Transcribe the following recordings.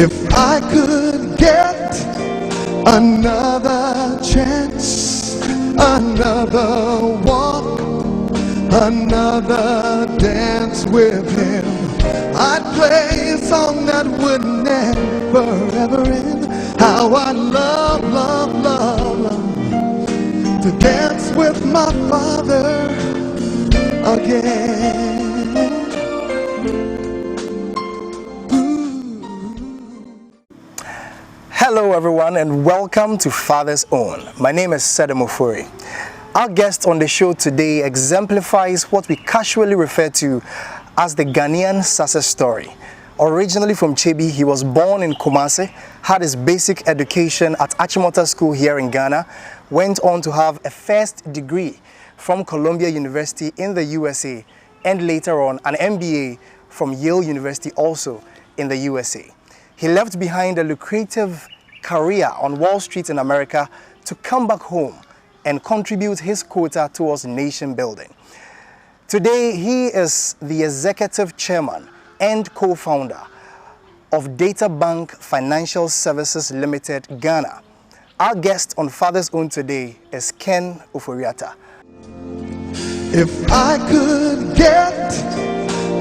If I could get another chance, another walk, another dance with him, I'd play a song that would never ever end. How I love, love, love, love to dance with my father again. Hello everyone and welcome to Father's Own. My name is Mr Ken Ofori. Our guest on the show today exemplifies what we casually refer to as the Ghanaian success story. Originally from Chebi, he was born in Kumasi, had his basic education at Achimota School here in Ghana, went on to have a first degree from Columbia University in the USA, and later on an MBA from Yale University also in the USA. He left behind a lucrative career on Wall Street in America to come back home and contribute his quota towards nation building. Today, he is the executive chairman and co-founder of Databank Financial Services Limited, Ghana. Our guest on Father's Own today is Ken Ofori Atta. If I could get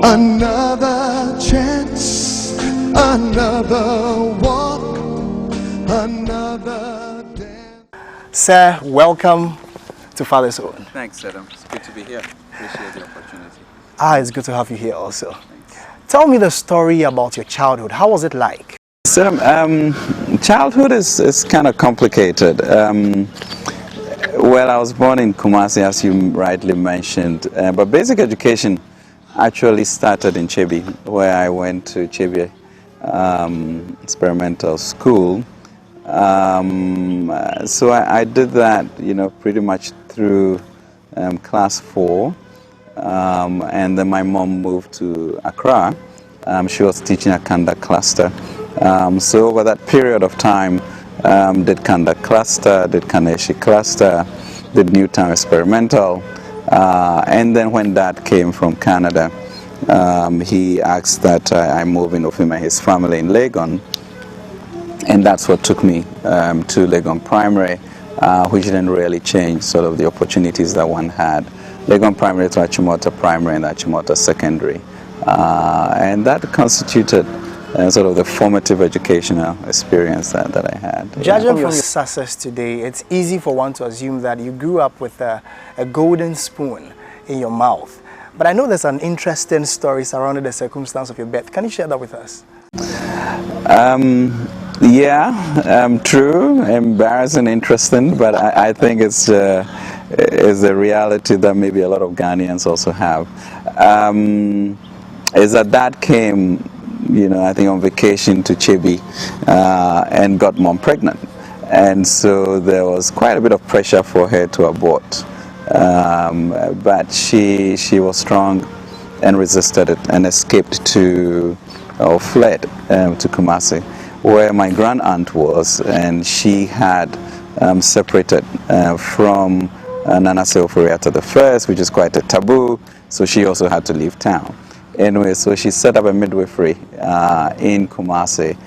another chance, another walk, another dance. Sir, welcome to Father's Own. Thanks, Adam. It's good to be here. Appreciate the opportunity. It's good to have you here also. Tell me the story about your childhood. How was it like? So, childhood is kind of complicated. Well, I was born in Kumasi, as you rightly mentioned, but basic education actually started in Chebi, where I went to Chebi experimental school. So I did that, pretty much through class 4, and then my mom moved to Accra. She was teaching a Kanda cluster. So over that period of time, did Kanda cluster, did Kaneshi cluster, did Newtown experimental, and then when Dad came from Canada, he asked that I move in with him and his family in Legon, and that's what took me to Legon Primary, which didn't really change sort of the opportunities that one had. Legon Primary to Achimota Primary and Achimota Secondary, and that constituted sort of the formative educational experience that I had. Judging from your success today, it's easy for one to assume that you grew up with a golden spoon in your mouth. But I know there's an interesting story surrounding the circumstance of your birth. Can you share that with us? True, embarrassing, interesting, but I think it's a reality that maybe a lot of Ghanaians also have. Is that came, I think on vacation to Chebi and got mom pregnant. And so there was quite a bit of pressure for her to abort. But she was strong and resisted it and escaped or fled to Kumasi, where my grand aunt was, and she had separated from Nana Ofori Atta the first, which is quite a taboo, so she also had to leave town. Anyway, so she set up a midwifery in Kumasi.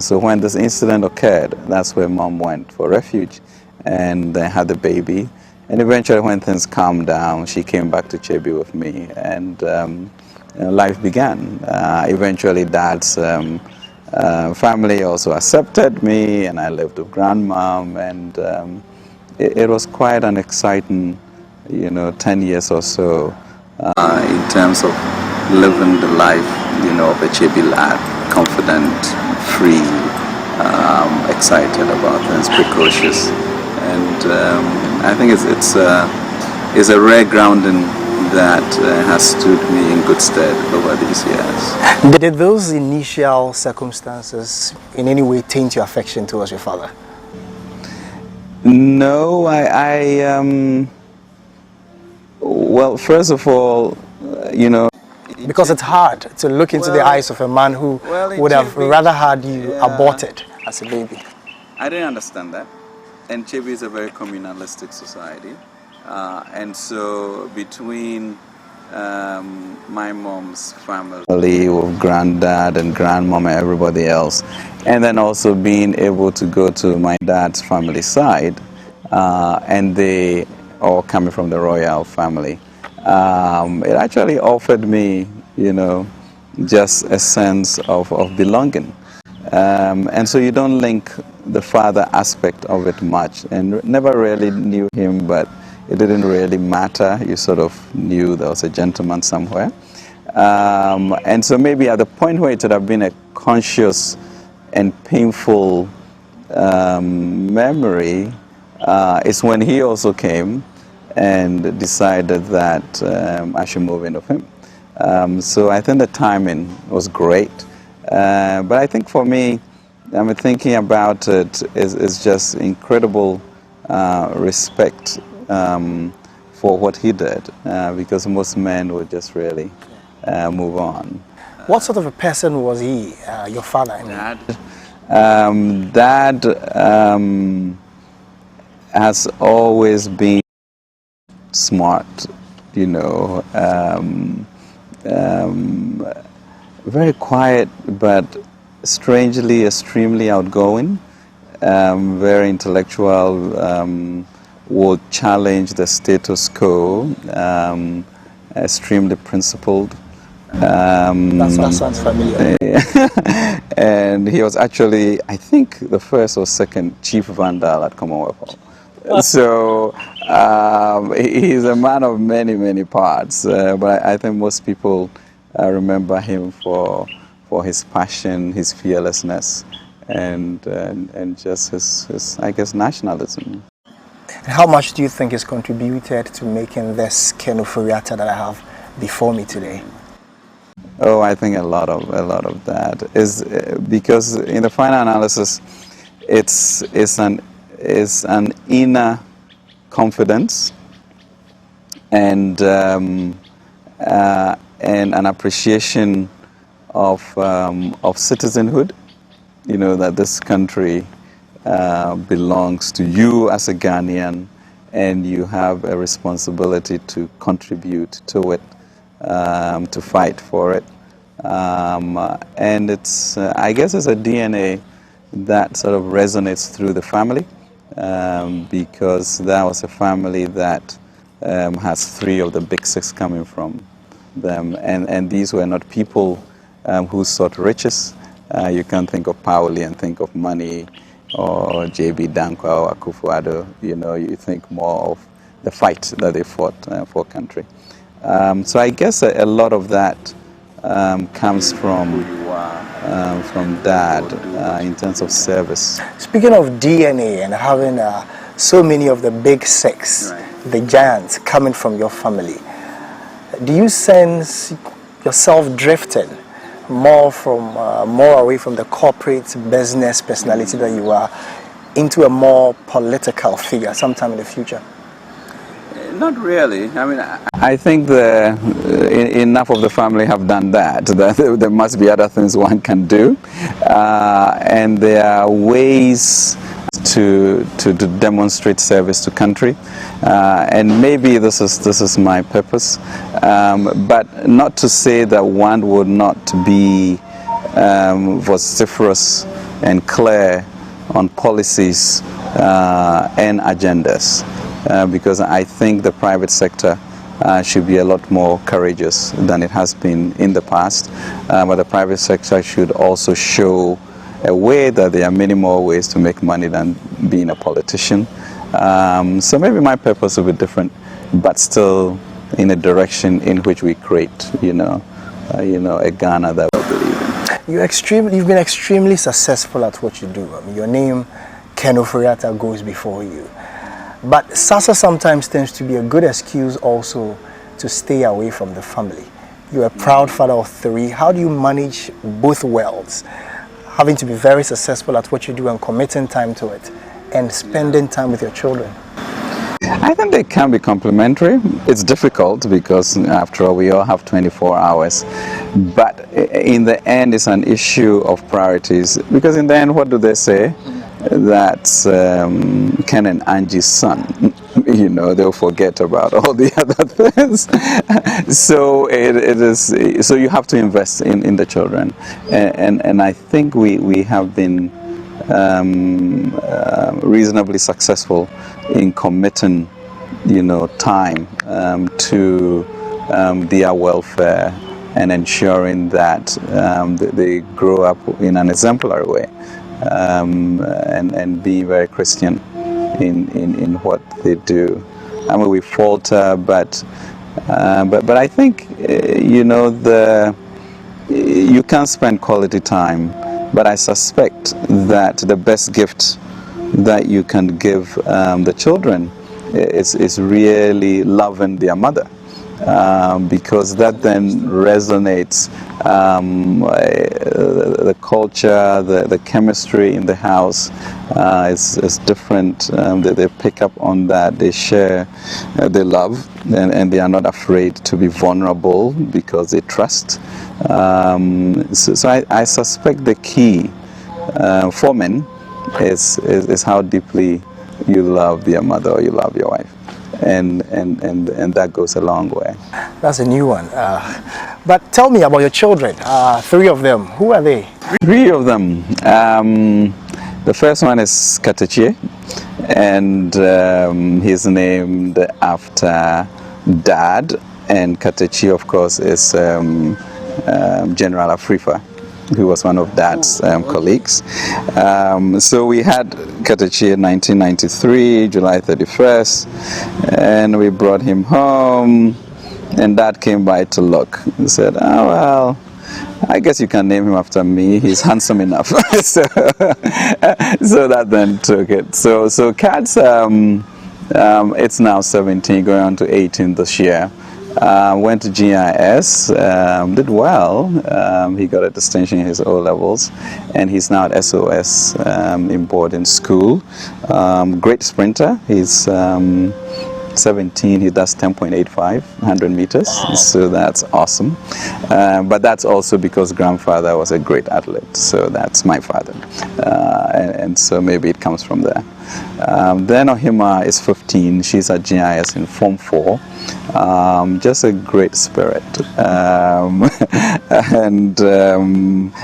So when this incident occurred, that's where mom went for refuge and they had the baby. And eventually when things calmed down, she came back to Chebi with me, and life began. Eventually Dad's family also accepted me, and I lived with grandmom, and it was quite an exciting, 10 years or so in terms of living the life, of a Chebi lad, confident, free, excited about things, precocious, and I think it's a rare grounding that has stood me in good stead over these years. Did those initial circumstances in any way taint your affection towards your father? No, well, first of all, because it's hard to look into the eyes of a man who would have rather had you aborted as a baby. I didn't understand that. And Chebi is a very communalistic society. And so between my mom's family with granddad and grandmom and everybody else, and then also being able to go to my dad's family side, and they all coming from the royal family. It actually offered me, just a sense of belonging. And so you don't link the father aspect of it much, and never really knew him, but it didn't really matter. You sort of knew there was a gentleman somewhere. And so maybe at the point where it would have been a conscious and painful memory is when he also came and decided that I should move in with him. So I think the timing was great. But I think for me, thinking about it is just incredible respect for what he did, because most men would just really move on. What sort of a person was he, your father? Dad has always been smart, very quiet, but strangely extremely outgoing, very intellectual, would challenge the status quo, extremely principled. That sounds familiar. And he was actually, I think, the first or second chief vandal at Commonwealth Hall. So he's a man of many, many parts. But I think most people remember him for his passion, his fearlessness, and just his, I guess, nationalism. And how much do you think has contributed to making this Ken Ofori Atta that I have before me today? Oh, I think a lot of that is because in the final analysis, it's an inner confidence and an appreciation of citizenhood. That this country belongs to you as a Ghanaian, and you have a responsibility to contribute to it, to fight for it. And it's, I guess it's a DNA that sort of resonates through the family, because that was a family that has 3 of the big 6 coming from them. And these were not people who sought riches. You can't think of Pauli and think of money, or J.B. Dankwa or Akufo-Addo. You think more of the fight that they fought for country. So I guess a lot of that comes from Dad in terms of service. Speaking of DNA and having so many of the big 6, the giants coming from your family, do you sense yourself drifting more away from the corporate business personality that you are into a more political figure sometime in the future? Not really. I think enough of the family have done that. There must be other things one can do, and there are ways to demonstrate service to country, and maybe this is my purpose, but not to say that one would not be vociferous and clear on policies and agendas. Because I think the private sector should be a lot more courageous than it has been in the past. But the private sector should also show a way that there are many more ways to make money than being a politician. So maybe my purpose will be different, but still in a direction in which we create, a Ghana that we believe in. You've been extremely successful at what you do. Your name, Ken Ofori Atta, goes before you. But SASA sometimes tends to be a good excuse also to stay away from the family. You're a proud father of 3. How do you manage both worlds? Having to be very successful at what you do and committing time to it, and spending time with your children. I think they can be complementary. It's difficult because after all we all have 24 hours. But in the end it's an issue of priorities, because in the end what do they say? That's Ken and Angie's son. they'll forget about all the other things. So it is. So you have to invest in the children, and I think we have been reasonably successful in committing, time to their welfare and ensuring that they grow up in an exemplary way, and be very Christian in what they do. I mean, we falter, but I think you can spend quality time, but I suspect that the best gift that you can give the children is really loving their mother. Because that then resonates, the culture, the chemistry in the house is different. They pick up on that, they share, they love, and they are not afraid to be vulnerable because they trust. So I suspect the key for men is how deeply you love your mother or you love your wife. And that goes a long way. That's a new one. But tell me about your children. 3 of them. Who are they? 3 of them. The first one is Katechie, and he's named after Dad. And Katechie, of course, is General Afrifa, who was one of Dad's colleagues. So we had Katechie in 1993, July 31st, and we brought him home, and Dad came by to look and said, "Oh, well, I guess you can name him after me. He's handsome enough." so that then took it. So Kat's, it's now 17, going on to 18 this year. Went to GIS, did well. He got a distinction in his O levels, and he's now at SOS in boarding school. Great sprinter. He's 17, he does 10.85, 100 meters. Wow. So that's awesome. But that's also because grandfather was a great athlete. So that's my father. And so maybe it comes from there. Then Ohima is 15. She's at GIS in Form 4. Just a great spirit. And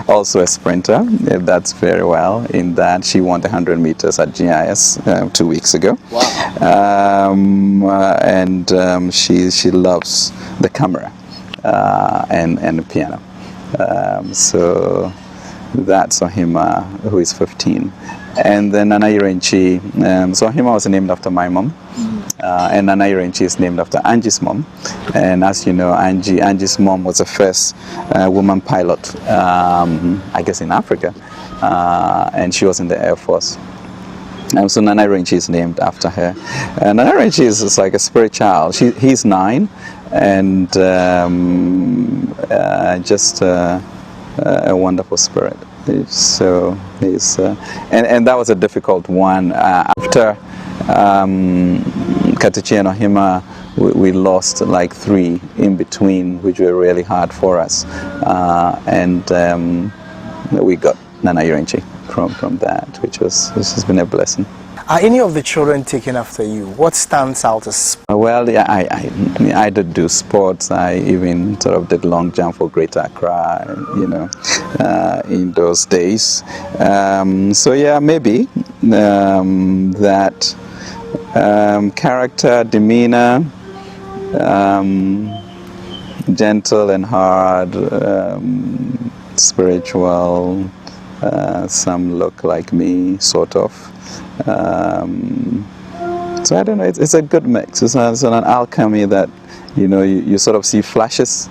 also a sprinter. That's very well in that she won the 100 meters at GIS 2 weeks ago. Wow. And she loves the camera and the piano. So that's Ohima, who is 15. And then Nana Irenchi, so Ohima was named after my mom. And Nana Irenchi is named after Angie's mom. And as you know, Angie's mom was the first woman pilot, I guess in Africa. And she was in the Air Force. So Nana Irenchi is named after her. Nana Irenchi is like a spirit child. He's 9, and just a wonderful spirit. So he's and that was a difficult one. After Katechie and Ohima, we lost like 3 in between, which were really hard for us, and we got Nana Irenchi from that, which has been a blessing. Are any of the children taken after you? What stands out as? Well, yeah, I did do sports. I even sort of did long jump for Greater Accra, in those days. So yeah, maybe that character, demeanor, gentle and hard, spiritual. Some look like me, sort of. So I don't know, it's a good mix. It's an alchemy that, you sort of see flashes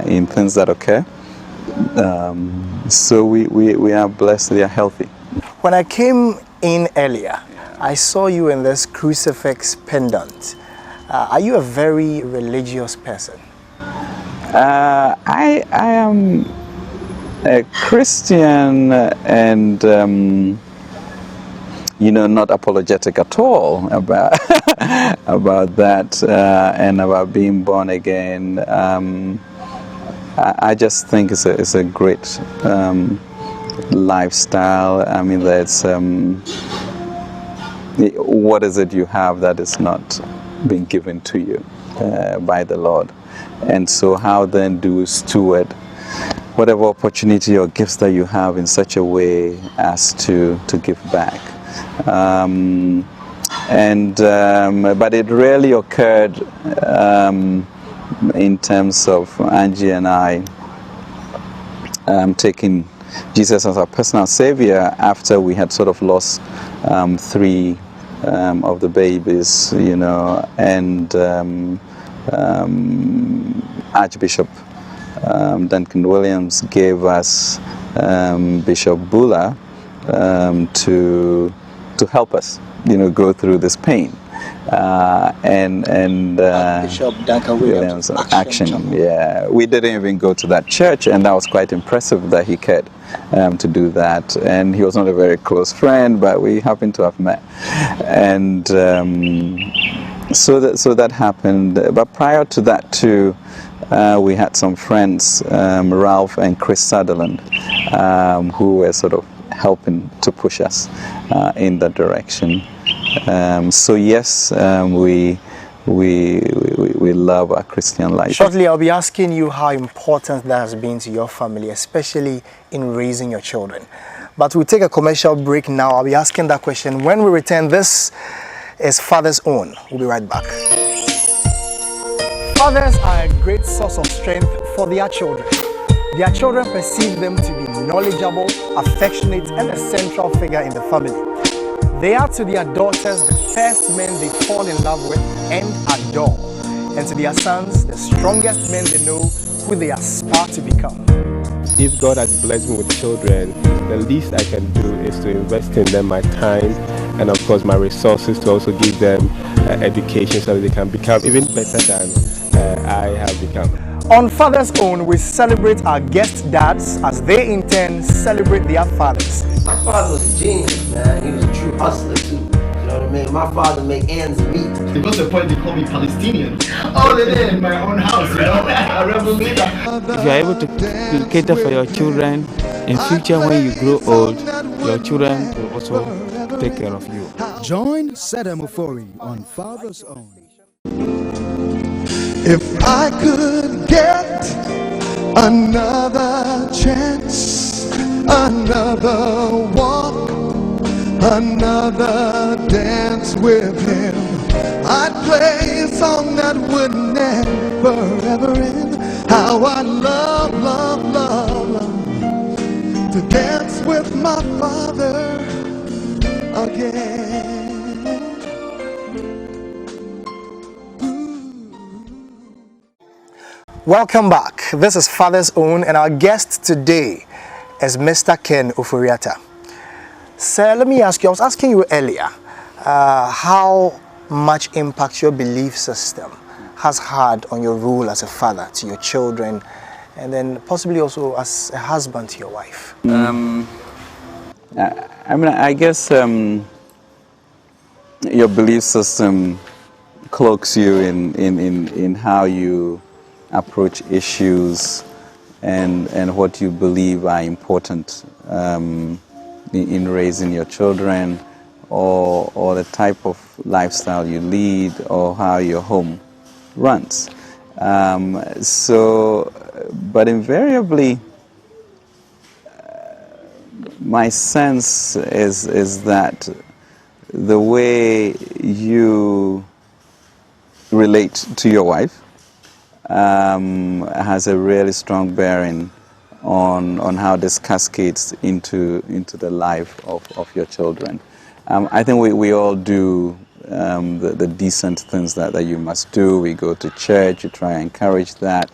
in things that occur. So we are blessed, we are healthy. When I came in earlier, I saw you in this crucifix pendant. Are you a very religious person? I am a Christian and not apologetic at all about about that and about being born again. I just think it's a great lifestyle. I mean, there's what is it you have that is not being given to you by the Lord? And so how then do you steward whatever opportunity or gifts that you have in such a way as to give back? But it rarely occurred in terms of Angie and I taking Jesus as our personal savior after we had sort of lost 3 of the babies, you know, and Archbishop Duncan Williams gave us Bishop Bula to help us, you know, go through this pain. Bishop Duncan Williams, action. Yeah, we didn't even go to that church, and that was quite impressive that he cared to do that. And he was not a very close friend, but we happened to have met, and so that happened. But prior to that too, we had some friends, Ralph and Chris Sutherland, who were sort of helping to push us in that direction. So yes, we love our Christian life. Shortly, I'll be asking you how important that has been to your family, especially in raising your children. But we'll take a commercial break now. I'll be asking that question when we return. This is Father's Own. We'll be right back. Fathers are a great source of strength for their children. Their children perceive them to be knowledgeable, affectionate, and a central figure in the family. They are to their daughters the first men they fall in love with and adore, and to their sons the strongest men they know, who they aspire to become. If God has blessed me with children, the least I can do is to invest in them my time and of course my resources to also give them education so that they can become even better than I have become. On Father's Own, we celebrate our guest dads as they in turn celebrate their fathers. My father was a genius, man. He was a true hustler too. You know what I mean? My father made ends meet. It was the point they called me Palestinian. All in my own house, you know. A rebel leader. If you are able to cater for your children, in future when you grow old, your children will also take care of you. Join Mr Ken Ofori on Father's Own. If I could get another chance, another walk, another dance with him, I'd play a song that would never ever end. How I love, love, love, love to dance with my father again. Welcome back. This is Father's Own, and our guest today is Mr. Ken Ofori Atta. Sir, let me ask you, I was asking you earlier how much impact your belief system has had on your role as a father to your children, and then possibly also as a husband to your wife. I mean, I guess your belief system cloaks you in how you approach issues and what you believe are important in raising your children, or the type of lifestyle you lead, or how your home runs. But invariably, my sense is that the way you relate to your wife has a really strong bearing on how this cascades into the life of your children. I think we all do the decent things that you must do. We go to church, you try and encourage that.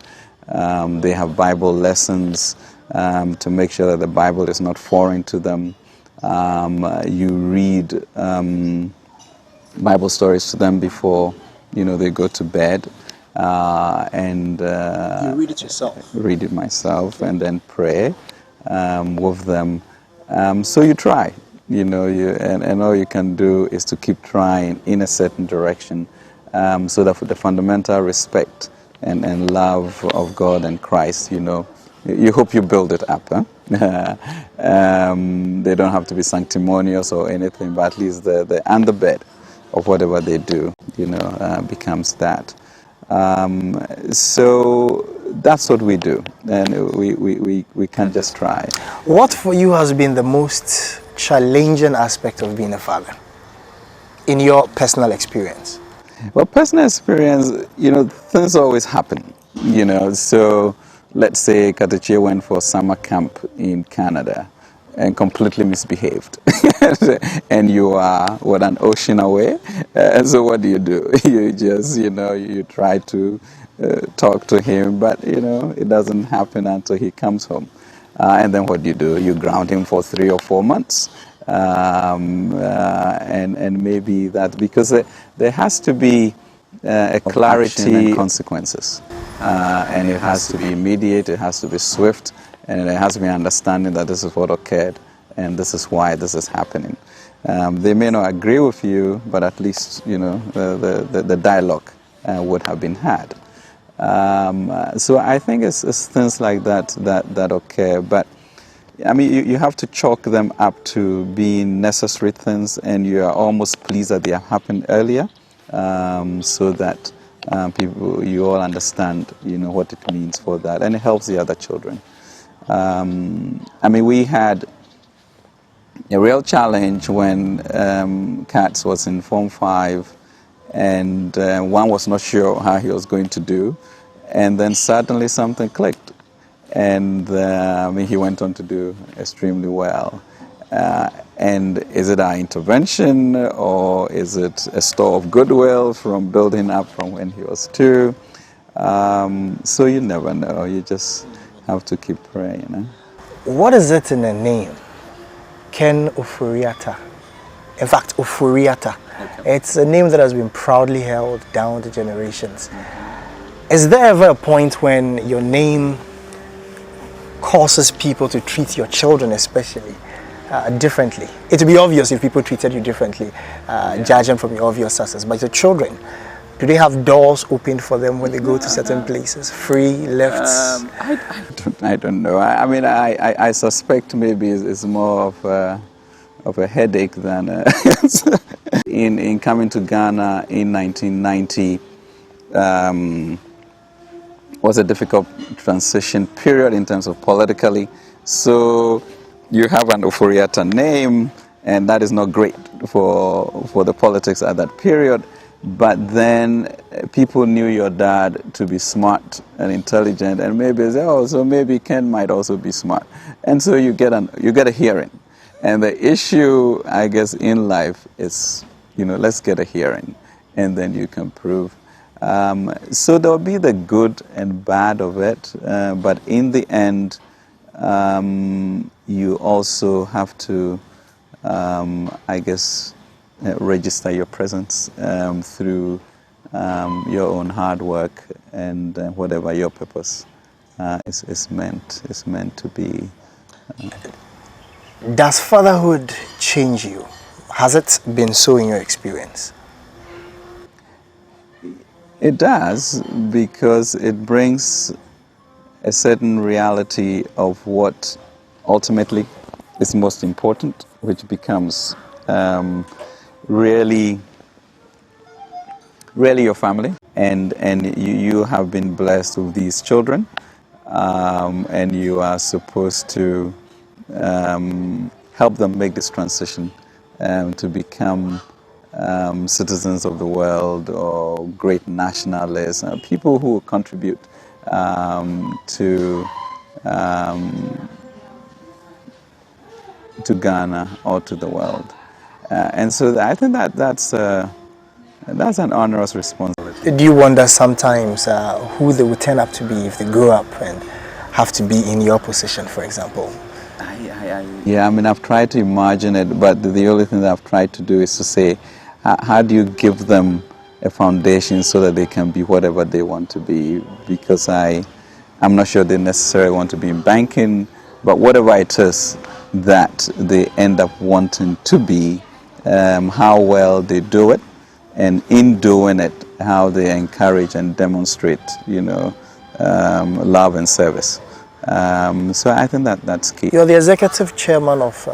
They have Bible lessons to make sure that the Bible is not foreign to them. You read Bible stories to them before they go to bed. You read it yourself? Read it myself, and then pray with them. So you try, and all you can do is to keep trying in a certain direction, so that for the fundamental respect and love of God and Christ, you hope you build it up. Huh? They don't have to be sanctimonious or anything, but at least the underbed of whatever they do, becomes that. So that's what we do, and we can't just try. What for you has been the most challenging aspect of being a father in your personal experience? Well, personal experience, things always happen, So let's say Katachi went for summer camp in Canada and completely misbehaved. And you are, an ocean away. So what do? You just, you try to talk to him, but, it doesn't happen until he comes home. And then what do? You ground him for 3 or 4 months. And maybe that, because there has to be a clarity and consequences, and it has to be immediate, it has to be swift, and there has to be understanding that this is what occurred and this is why this is happening. They may not agree with you, but at least the dialogue would have been had. So I think it's things like that occur, but I mean, you have to chalk them up to being necessary things, and you are almost pleased that they have happened earlier, so that you all understand, what it means for that, and it helps the other children. I mean, we had a real challenge when Katz was in Form 5, and one was not sure how he was going to do, and then suddenly something clicked. And he went on to do extremely well. And is it our intervention, or is it a store of goodwill from building up from when he was 2? So you never know. You just have to keep praying. What is it in the name? Ken Ofori Atta. In fact, Ofori Atta. Okay. It's a name that has been proudly held down the generations. Is there ever a point when your name causes people to treat your children especially differently? It would be obvious if people treated you differently, judging from your obvious success, but your children, do they have doors opened for them when they go to certain places, free lifts? I don't know. I mean, I suspect maybe it's more of a headache than in coming to Ghana in 1990. Was a difficult transition period in terms of politically. So you have an Ofori Atta name, and that is not great for the politics at that period. But then people knew your dad to be smart and intelligent, and maybe say, oh, so maybe Ken might also be smart. And so you get a hearing. And the issue, I guess, in life is, let's get a hearing, and then you can prove. So there'll be the good and bad of it, but in the end, you also have to, I guess, register your presence through your own hard work and whatever your purpose is meant to be. Does fatherhood change you? Has it been so in your experience? It does, because it brings a certain reality of what ultimately is most important, which becomes really your family. And you have been blessed with these children, and you are supposed to help them make this transition to become citizens of the world, or great nationalists, people who contribute to Ghana or to the world. And so I think that's an onerous responsibility. Do you wonder sometimes who they would turn up to be if they grow up and have to be in your position, for example? Yeah, I mean, I've tried to imagine it, but the only thing that I've tried to do is to say, how do you give them a foundation so that they can be whatever they want to be? Because I'm not sure they necessarily want to be in banking, but whatever it is that they end up wanting to be, how well they do it, and in doing it, how they encourage and demonstrate, love and service So I think that's key. You're the executive chairman of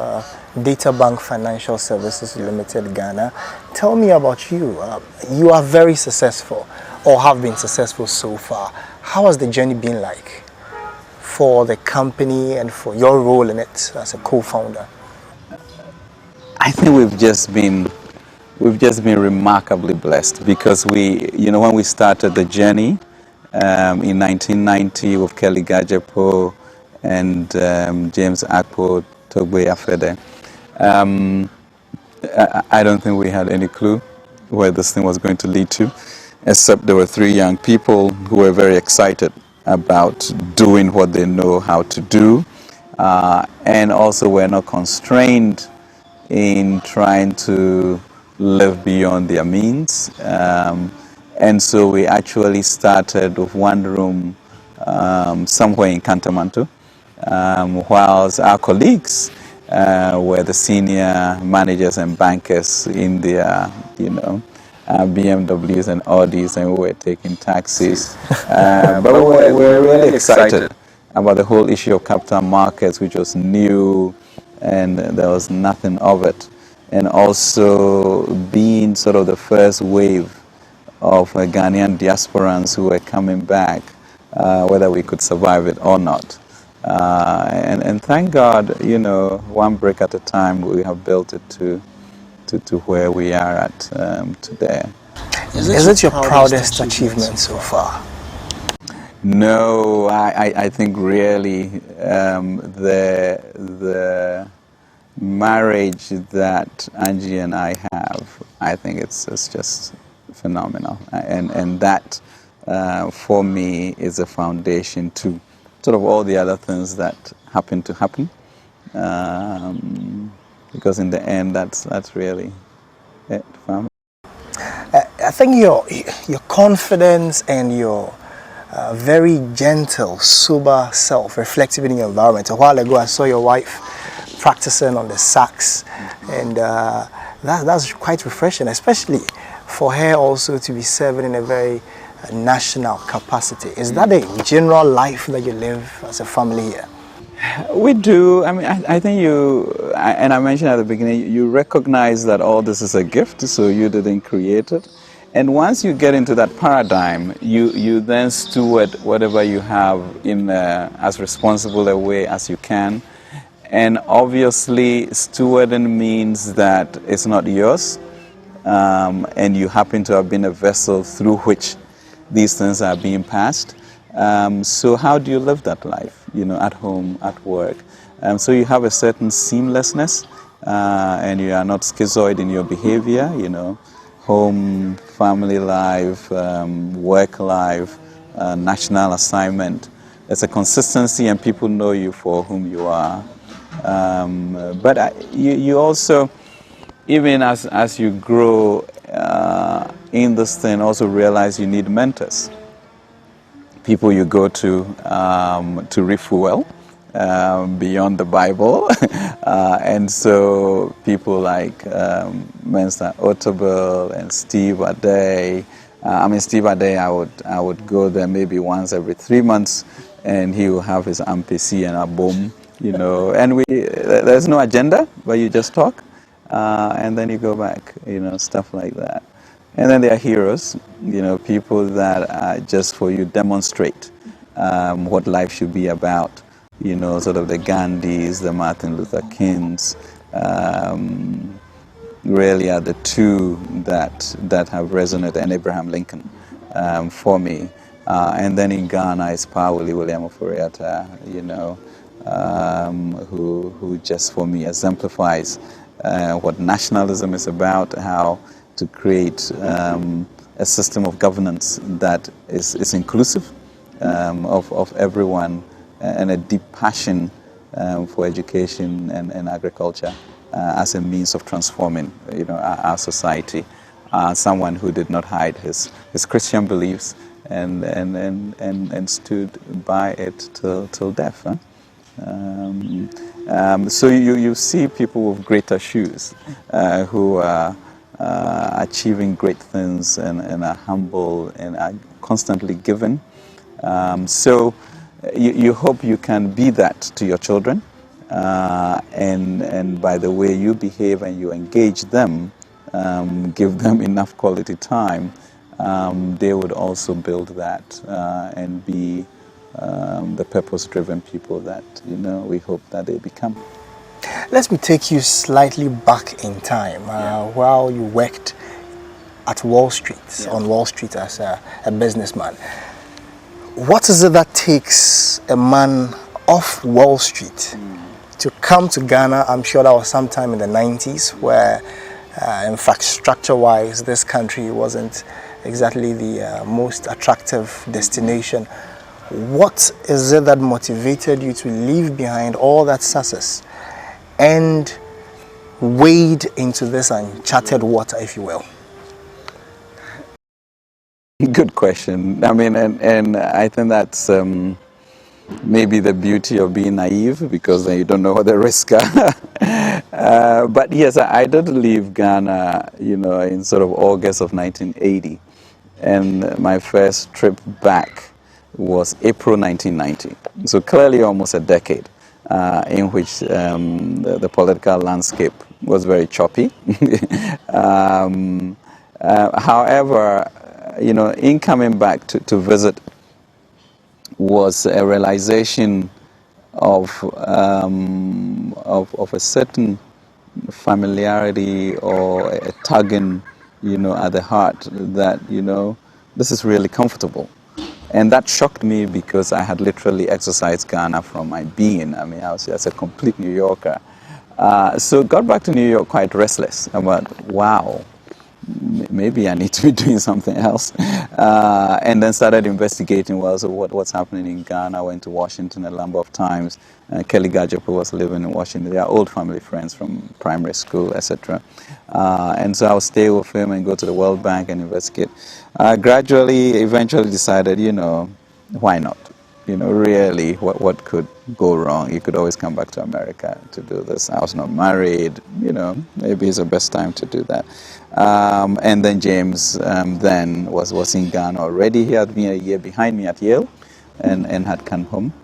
Databank Financial Services Limited, Ghana. Tell me about you. You are very successful, or have been successful so far. How has the journey been like for the company and for your role in it as a co-founder? I think we've just been remarkably blessed, because when we started the journey in 1990 with Kelly Gajepo and James Akpo Togbe Afede, I don't think we had any clue where this thing was going to lead to, except there were three young people who were very excited about doing what they know how to do, and also were not constrained in trying to live beyond their means. And so we actually started with one room somewhere in Cantamanto, whilst our colleagues were the senior managers and bankers in their, BMWs and Audis, and we were taking taxis. But we were really excited about the whole issue of capital markets, which was new, and there was nothing of it. And also being sort of the first wave of Ghanaian diasporans who were coming back, whether we could survive it or not. And thank God, one brick at a time, we have built it to where we are at today. Is it your proudest achievement so far? No, I think really the marriage that Angie and I have, I think it's just phenomenal, and that for me is a foundation to sort of all the other things that happen to happen, because in the end that's really it for me. I think your confidence and your very gentle, sober self reflective in your environment. A while ago, I saw your wife practicing on the sax, and that's quite refreshing, especially for her also to be serving in a very national capacity. Is that a general life that you live as a family here? We do. I mean, I think and I mentioned at the beginning, you recognize that all this is a gift, so you didn't create it. And once you get into that paradigm, you then steward whatever you have in as responsible a way as you can. And obviously, stewarding means that it's not yours, and you happen to have been a vessel through which these things are being passed. So how do you live that life, at home, at work? So you have a certain seamlessness, and you are not schizoid in your behavior, home, family life, work life, national assignment. There's a consistency, and people know you for whom you are. But you also, even as you grow in this thing, also realize you need mentors. People you go to refuel beyond the Bible. And so people like Mr Otabel and Steve Ade. Steve Ade, I would go there maybe once every 3 months, and he will have his ampesi and a boom, and there's no agenda, but you just talk, and then you go back, stuff like that. And then there are heroes, people that just for you demonstrate what life should be about, sort of the Gandhis, the Martin Luther Kings, really are the two that have resonated, and Abraham Lincoln for me. And then in Ghana is William Ofori Atta, who just for me exemplifies what nationalism is about, how to create a system of governance that is inclusive of everyone, and a deep passion for education and agriculture as a means of transforming, our society. Someone who did not hide his Christian beliefs and stood by it till death. Huh? So you see people with greater shoes who are achieving great things and are humble and are constantly giving. So you hope you can be that to your children, and by the way you behave and you engage them, give them enough quality time, they would also build that and be the purpose-driven people that we hope that they become. Let me take you slightly back in time while you worked at Wall Street, on Wall Street as a businessman. What is it that takes a man off Wall Street to come to Ghana? I'm sure that was sometime in the 90s where infrastructure-wise this country wasn't exactly the most attractive destination. What is it that motivated you to leave behind all that success and wade into this uncharted water, if you will? Good question. I mean, and I think that's maybe the beauty of being naive, because then you don't know what the risks are. But yes, I did leave Ghana, in sort of August of 1980. And my first trip back was April 1990. So clearly almost a decade in which the political landscape was very choppy. However, in coming back to visit was a realization of a certain familiarity or a tugging, at the heart that, this is really comfortable. And that shocked me because I had literally exercised Ghana from my being. I mean, I was just a complete New Yorker. So got back to New York quite restless. I went, wow, maybe I need to be doing something else. And then started investigating, so what's happening in Ghana. I went to Washington a number of times. Kelly Gajopo was living in Washington. They are old family friends from primary school, etc. And so I would stay with him and go to the World Bank and investigate. Eventually decided, why not? Really, what could go wrong? You could always come back to America to do this. I was not married, maybe it's the best time to do that. And then James then was in Ghana already. He had been a year behind me at Yale and had come home.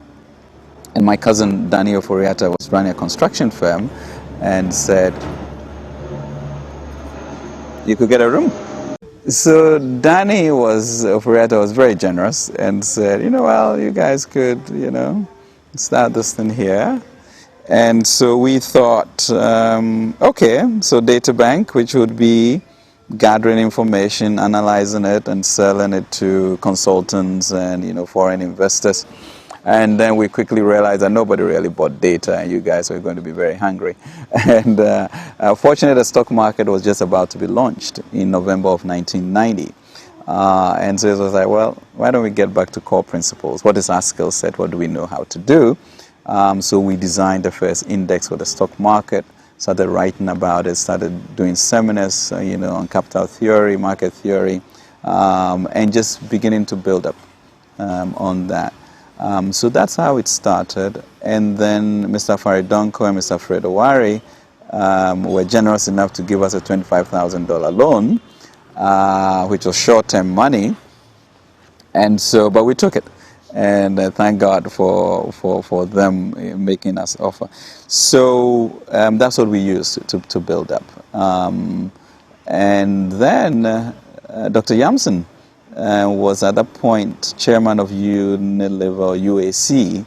And my cousin Danny Ofori Atta was running a construction firm and said, you could get a room. So Danny Ofori Atta was very generous and said, you guys could, start this thing here. And so we thought, okay, so Databank, which would be gathering information, analyzing it, and selling it to consultants and, foreign investors. And then we quickly realized that nobody really bought data, and you guys were going to be very hungry. And fortunately, the stock market was just about to be launched in November of 1990. And so it was like, well, why don't we get back to core principles? What is our skill set? What do we know how to do? So we designed the first index for the stock market, started writing about it, started doing seminars, on capital theory, market theory, and just beginning to build up on that. So that's how it started. And then Mr. Faridonko and Mr. Fred Owari were generous enough to give us a $25,000 loan, which was short-term money. And so, but we took it. And thank God for them making us offer. So that's what we used to build up. And then Dr. Yamson was at that point chairman of Unilever UAC.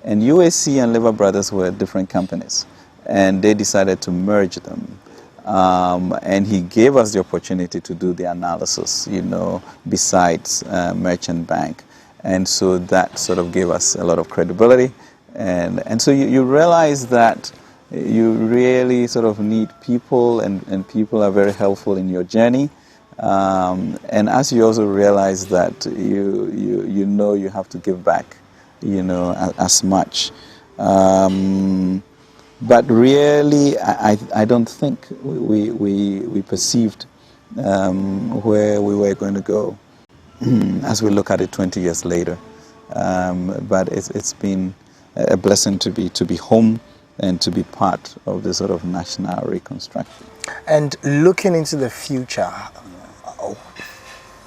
And UAC and Lever Brothers were different companies. And they decided to merge them. And he gave us the opportunity to do the analysis, besides Merchant Bank. And so that sort of gave us a lot of credibility. And so you realize that you really sort of need people, and people are very helpful in your journey. And as you also realize that you have to give back, as much. But really, I don't think we perceived where we were going to go as we look at it 20 years later. But it's been a blessing to be home and to be part of this sort of national reconstruction. And looking into the future,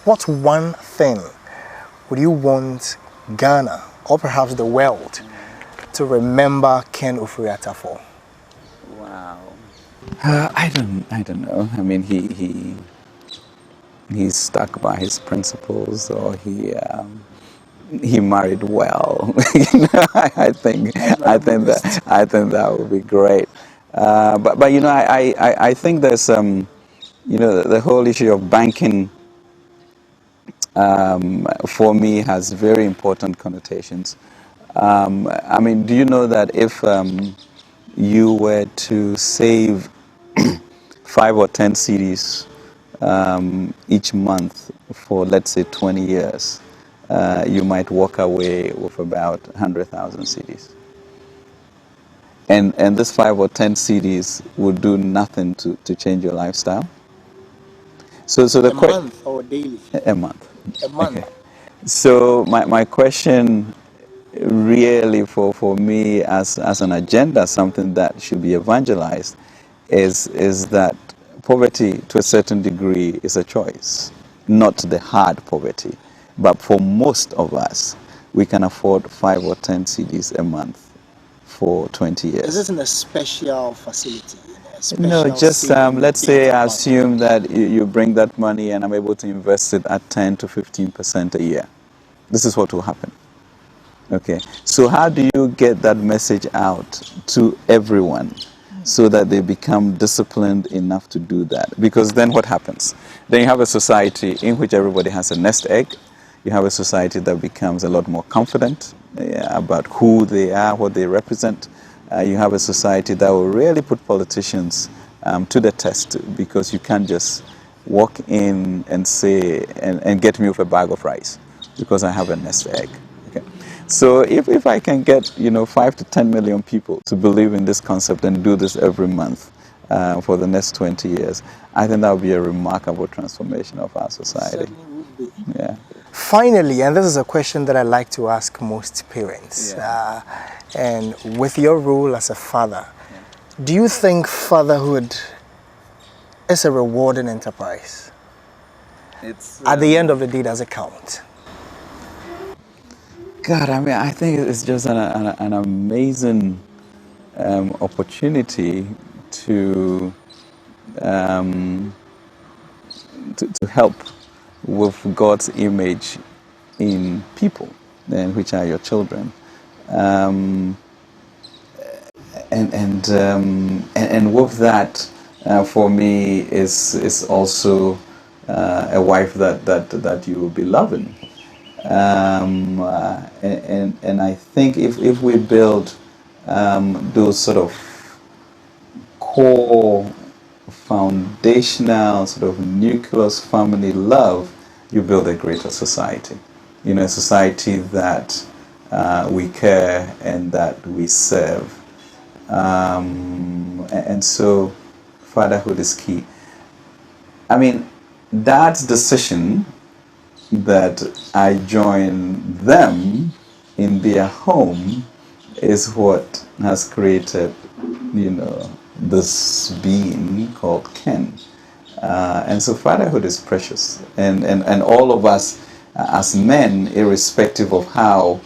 what one thing would you want Ghana or perhaps the world to remember Ken Ofori Atta for? Wow. I don't know. I mean, he's stuck by his principles, or he married well. I think that would be great. But you know, I think there's you know, the whole issue of banking for me has very important connotations. I mean, do you know that if you were to save 5 or 10 CDs each month for, let's say, 20 years, you might walk away with about 100,000 CDs. And this 5 or 10 CDs would do nothing to change your lifestyle. So the A month or daily? a month. A month. Okay. So my question really for me as an agenda, something that should be evangelized, is that poverty to a certain degree is a choice, not the hard poverty. But for most of us, we can afford 5 or 10 CDs a month for 20 years. Is this in a special facility? No, just let's say I assume that you bring that money and I'm able to invest it at 10 to 15% a year. This is what will happen. Okay, so how do you get that message out to everyone so that they become disciplined enough to do that? Because then what happens? Then you have a society in which everybody has a nest egg. You have a society that becomes a lot more confident about who they are, what they represent. You have a society that will really put politicians to the test, because you can't just walk in and say, and get me with a bag of rice because I have a nest egg. Okay. So if I can get, you know, 5 to 10 million people to believe in this concept and do this every month for the next 20 years, I think that would be a remarkable transformation of our society. Yeah. Finally, and this is a question that I like to ask most parents, and with your role as a father, do you think fatherhood is a rewarding enterprise? At the end of the day, does it count? God, I mean, I think it's just an amazing opportunity to help with God's image in people, which are your children, and with that, for me, is also a wife that you will be loving, and I think if we build those sort of core foundational sort of nucleus family love, you build a greater society. You know, a society that we care and that we serve. And so fatherhood is key. I mean, Dad's decision that I join them in their home is what has created, you know, this being called Ken. And so fatherhood is precious. And all of us as men, irrespective of how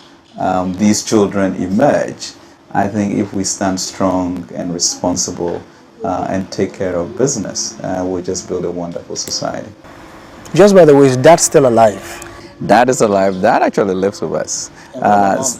these children emerge, I think if we stand strong and responsible and take care of business, we'll just build a wonderful society. Just by the way, is Dad still alive? Dad is alive. Dad actually lives with us.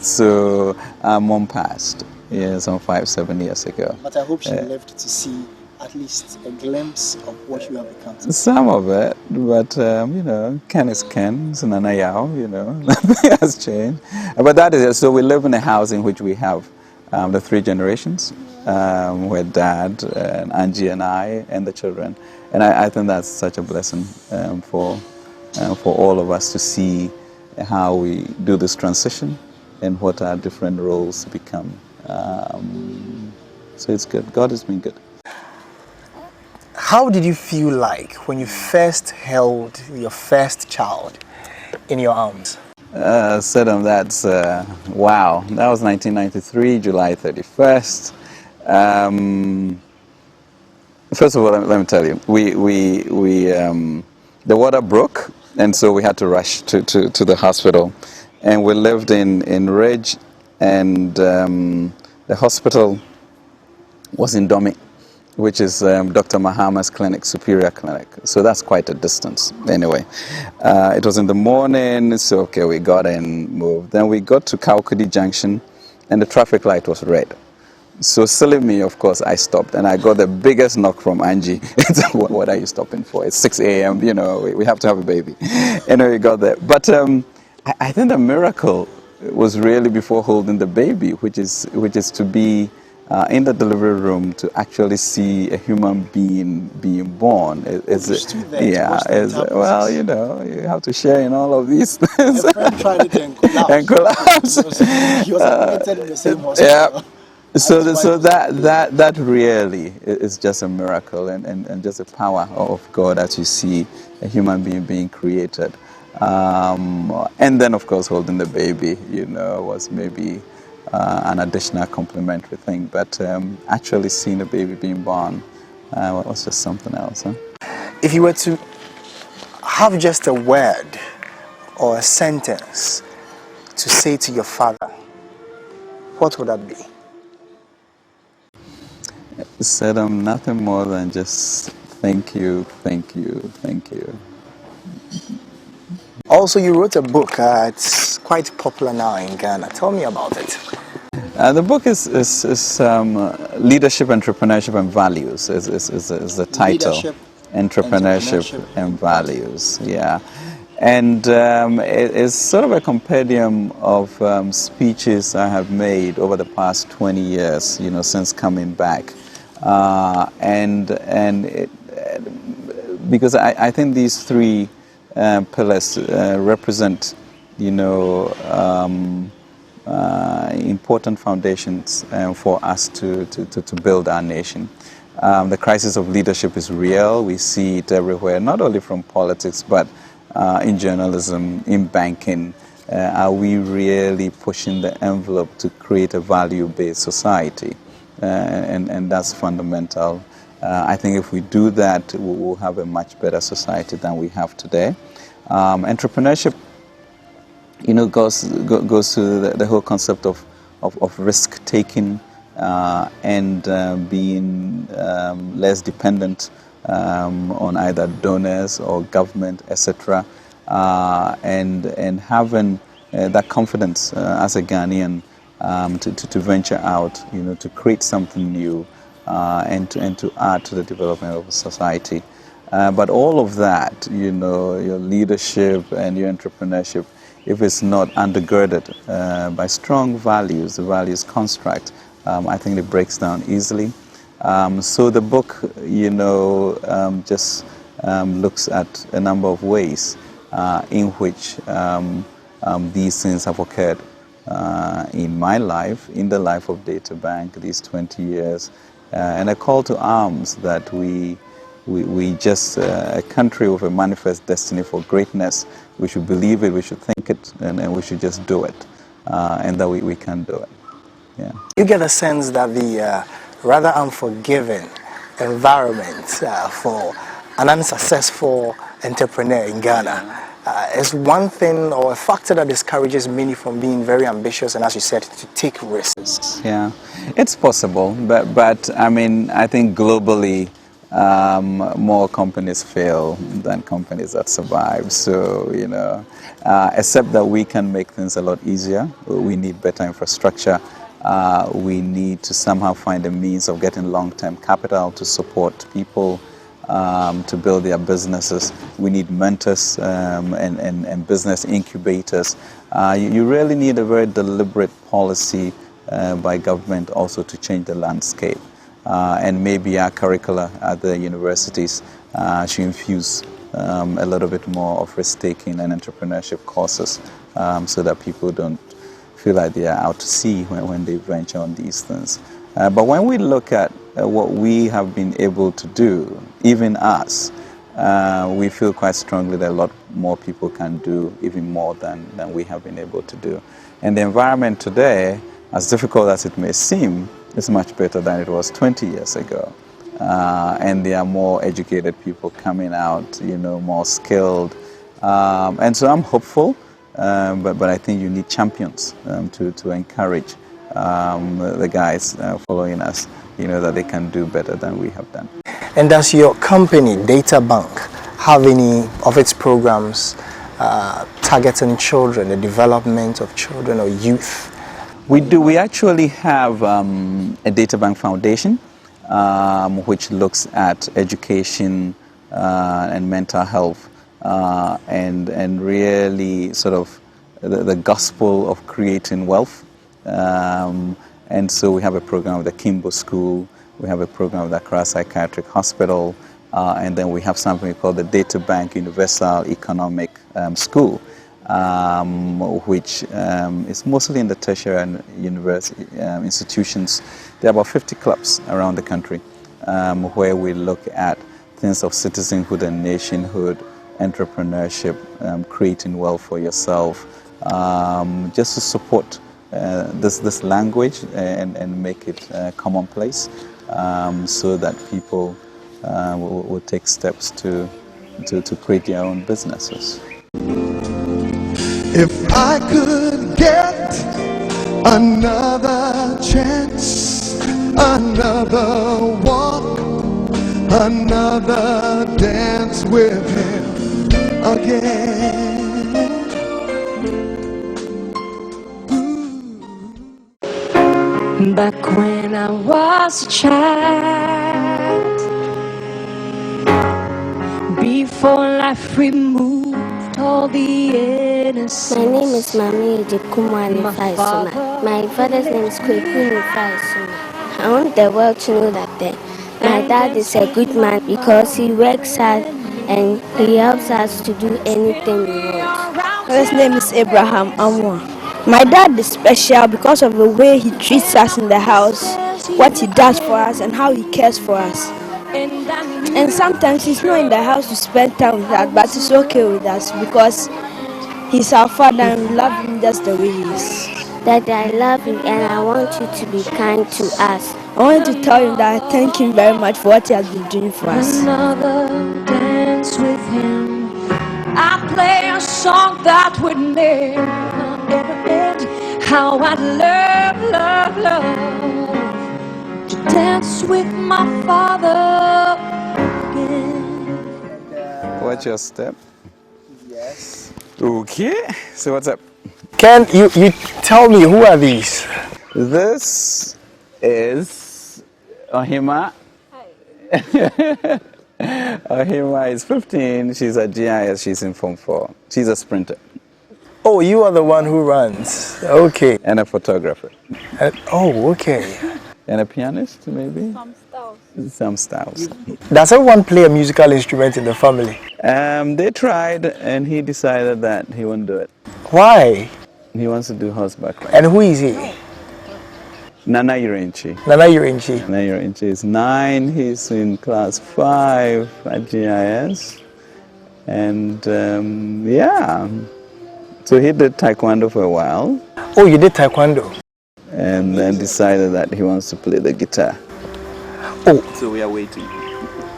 So Mom passed, some 5-7 years ago. But I hope she lived to see at least a glimpse of what you have become. Some of it, but you know, Ken is Ken, Sunanayao, you know, nothing has changed. But that is it. So we live in a house in which we have the 3 generations, where Dad and Angie and I and the children. And I think that's such a blessing for all of us to see how we do this transition and what our different roles become. So it's good. God has been good. How did you feel like when you first held your first child in your arms? Sedum, that's, wow. That was 1993, July 31st. First of all, let me tell you, the water broke, and so we had to rush to the hospital. and we lived in Ridge, and the hospital was in Domi, which is Dr. Mahama's clinic, Superior Clinic. So that's quite a distance. Anyway, it was in the morning, so okay, we got in, moved. Then we got to Kaukudi Junction, and the traffic light was red. So silly me, of course, I stopped, and I got the biggest knock from Angie. What are you stopping for? It's 6 a.m., you know, we have to have a baby. Anyway, we got there. But I think the miracle was really before holding the baby, which is to be in the delivery room to actually see a human being being born. Well, you know, you have to share in all of these things. A friend tried it and collapsed. He was admitted in the same hospital. Yeah. So that really is just a miracle and just the power of God as you see a human being being created. And then, of course, holding the baby, you know, was maybe an additional complimentary thing. But actually seeing a baby being born was just something else. Huh? If you were to have just a word or a sentence to say to your father, what would that be? Said nothing more than just thank you, thank you, thank you. Also, you wrote a book. It's quite popular now in Ghana. Tell me about it. The book is Leadership, Entrepreneurship and Values is the title. Leadership, Entrepreneurship and Values, yeah. And it is sort of a compendium of speeches I have made over the past 20 years, you know, since coming back. Because I think these three pillars represent, you know, important foundations for us to build our nation. The crisis of leadership is real. We see it everywhere, not only from politics, but in journalism, in banking. Are we really pushing the envelope to create a value-based society? And that's fundamental. I think if we do that, we will have a much better society than we have today. Entrepreneurship, you know, goes to the whole concept of risk-taking and being less dependent on either donors or government, etc. And having that confidence as a Ghanaian to venture out, you know, to create something new and to add to the development of society. But all of that, you know, your leadership and your entrepreneurship, if it's not undergirded by strong values, the values construct, I think it breaks down easily. So the book, you know, just looks at a number of ways in which these things have occurred in my life, in the life of Databank, these 20 years, and a call to arms that we just, a country with a manifest destiny for greatness, we should believe it, we should think it, and we should just do it, and that we can do it. Yeah. You get a sense that the rather unforgiving environment for an unsuccessful entrepreneur in Ghana is one thing or a factor that discourages many from being very ambitious and, as you said, to take risks. Yeah, it's possible, but I mean, I think globally more companies fail than companies that survive. So, you know, except that we can make things a lot easier. We need better infrastructure. We need to somehow find a means of getting long-term capital to support people to build their businesses. We need mentors and business incubators. You really need a very deliberate policy by government also to change the landscape. And maybe our curricula at the universities should infuse a little bit more of risk-taking and entrepreneurship courses so that people don't feel like they are out to sea when they venture on these things. But when we look at what we have been able to do, even us, we feel quite strongly that a lot more people can do even more than we have been able to do. And the environment today, as difficult as it may seem, is much better than it was 20 years ago. And there are more educated people coming out, you know, more skilled. And so I'm hopeful but I think you need champions to encourage the guys following us, that they can do better than we have done. And does your company, Databank, have any of its programs targeting children, the development of children or youth? We do. We actually have a Databank Foundation, which looks at education and mental health, and really sort of the gospel of creating wealth. And so we have a program with the Kimbo School, we have a program with the Accra Psychiatric Hospital, and then we have something called the Databank Universal Economic School, which is mostly in the tertiary and university institutions. There are about 50 clubs around the country where we look at things of citizenhood and nationhood, entrepreneurship, creating wealth for yourself, just to support this language and make it commonplace, so that people will take steps to create their own businesses. If I could get another chance, another walk, another dance with him again. Back when I was a child, before life removed all the innocence. My name is Mami Ejikumwani Faisuma. My father's name is Kwekuni Faisuma. I want the world to know that my dad is a good man because he works hard and he helps us to do anything we want. His name is Abraham Amwa. My dad is special because of the way he treats us in the house, what he does for us and how he cares for us. And sometimes he's not in the house to spend time with us, but it's okay with us because he's our father and we love him just the way he is. Daddy, I love you and I want you to be kind to us. I want to tell him that I thank him very much for what he has been doing for us. Another dance with him. I play a song that would never end. How I'd love to dance with my father again. What's your step? Yes. Okay. So what's up? Ken, you tell me, who are these? This is Ohima. Hi. Ohima is 15. She's at GIS. She's in Form 4. She's a sprinter. Oh, you are the one who runs. Okay. And a photographer. Oh, okay. And a pianist, maybe? Some styles. Does everyone play a musical instrument in the family? They tried, and he decided that he wouldn't do it. Why? He wants to do horseback riding. And who is he? Nana Yurenchi. Nana Yurenchi. Nana Yurenchi is 9. He's in class 5 at GIS. And yeah. So he did taekwondo for a while. Oh, you did taekwondo? And then decided that he wants to play the guitar. Oh. So we are waiting.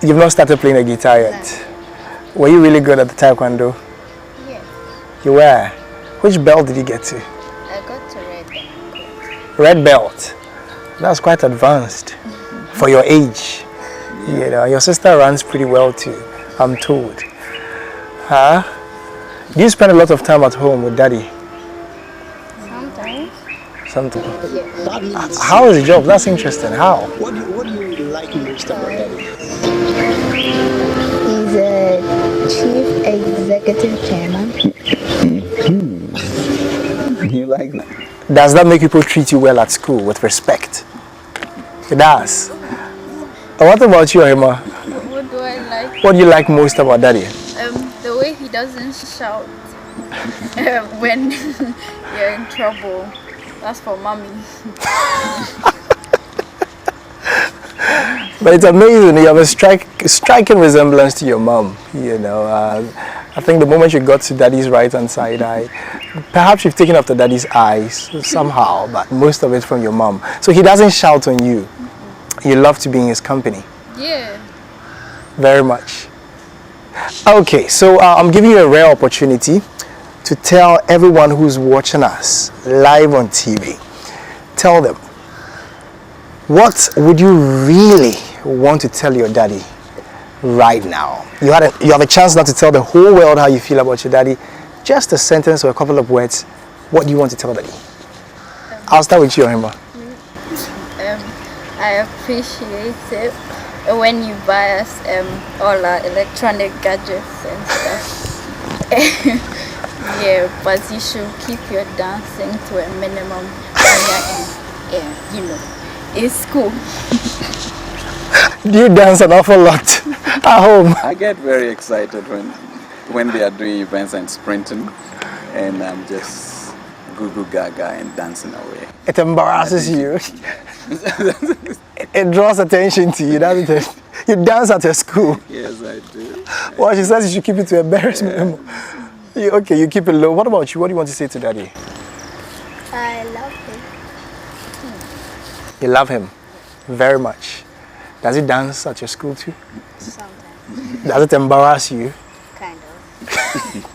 You've not started playing the guitar yet? Were you really good at the taekwondo? Yes. You were? Which belt did you get to? I got to red belt. Red belt? That's quite advanced for your age. You know, your sister runs pretty well too, I'm told. Huh? Do you spend a lot of time at home with daddy? Sometimes. Sometimes? Yes. How is the job? That's interesting. How? What do you like most about daddy? He's a chief executive chairman. You like that? Does that make people treat you well at school with respect? It does. What about you, Emma? What do I like? What do you like most about daddy? The way he doesn't shout when you're in trouble. That's for mommy. But it's amazing. You have a striking resemblance to your mom. You know, I think the moment you got to daddy's right hand side, perhaps you've taken after daddy's eyes somehow, but most of it from your mom. So he doesn't shout on you. You love to be in his company. Yeah. Very much. Okay, so I'm giving you a rare opportunity to tell everyone who's watching us live on TV, tell them, what would you really want to tell your daddy right now? You have a chance now to tell the whole world how you feel about your daddy. Just a sentence or a couple of words. What do you want to tell daddy? I'll start with you, Ohima. I appreciate it when you buy us all our electronic gadgets and stuff. Yeah, but you should keep your dancing to a minimum when you're in school. Do you dance an awful lot at home? I get very excited when they are doing events and sprinting, and I'm just goo gaga and dancing away. It embarrasses you. It draws attention to you, doesn't it? You dance at your school. Yes, I do. Well, she says you should keep it to embarrassment. Yeah. Okay, you keep it low. What about you? What do you want to say to daddy? I love him. You love him very much. Does he dance at your school too? Sometimes. Does it embarrass you? Kind of.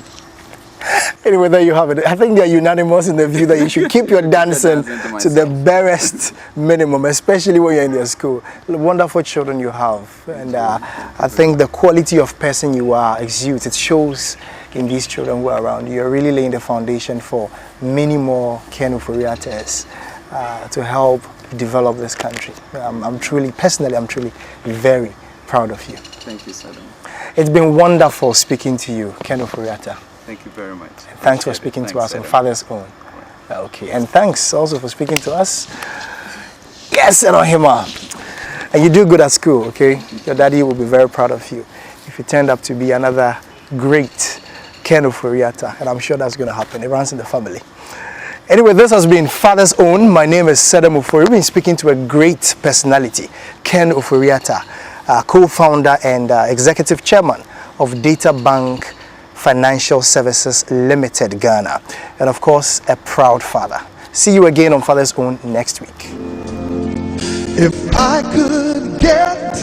Anyway, there you have it. I think they're unanimous in the view that you should keep your dancing to the barest minimum, especially when you're in your school. Wonderful children you have. And I think the quality of person you are exudes. It shows in these children who are around you. You're really laying the foundation for many more Ken Ofori Attas to help develop this country. I'm truly very proud of you. Thank you, Sadam. It's been wonderful speaking to you, Ken Ofori Atta. Thank you very much. Thanks for speaking to us on Father's Own. Okay, and thanks also for speaking to us. Yes, Elohima. And you do good at school, okay? Your daddy will be very proud of you if you turned up to be another great Ken Ofori Atta, and I'm sure that's going to happen. It runs in the family. Anyway, this has been Father's Own. My name is Sedem Ofori. We've been speaking to a great personality, Ken Ofori Atta, co-founder and executive chairman of Databank Financial Services Limited, Ghana, and of course, a proud father. See you again on Father's Own next week. If I could get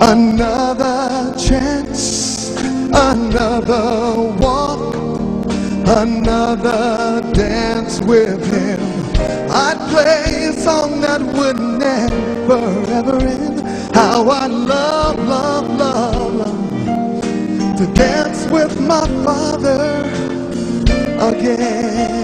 another chance, another walk, another dance with him, I'd play a song that would never ever end. How I love, love, love, love to dance with my father again.